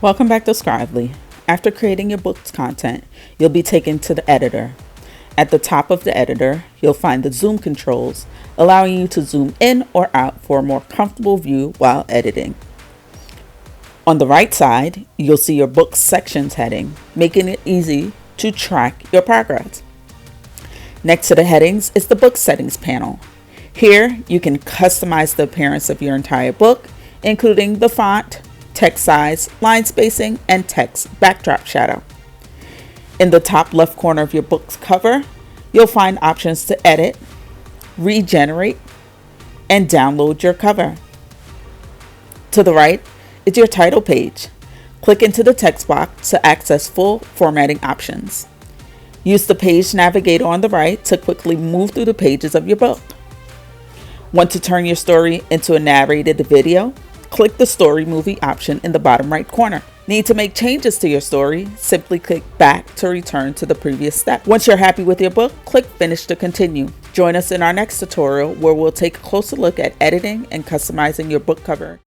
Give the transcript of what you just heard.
Welcome back to Scrively. After creating your book's content, you'll be taken to the editor. At the top of the editor, you'll find the zoom controls, allowing you to zoom in or out for a more comfortable view while editing. On the right side, you'll see your book sections heading, making it easy to track your progress. Next to the headings is the book settings panel. Here, you can customize the appearance of your entire book, including the font, text size, line spacing, and text backdrop shadow. In the top left corner of your book's cover, you'll find options to edit, regenerate, and download your cover. To the right is your title page. Click into the text box to access full formatting options. Use the page navigator on the right to quickly move through the pages of your book. Want to turn your story into a narrated video? Click the StoryMovie option in the bottom right corner. Need to make changes to your story? Simply click back to return to the previous step. Once you're happy with your book, click Finish to continue. Join us in our next tutorial where we'll take a closer look at editing and customizing your book cover.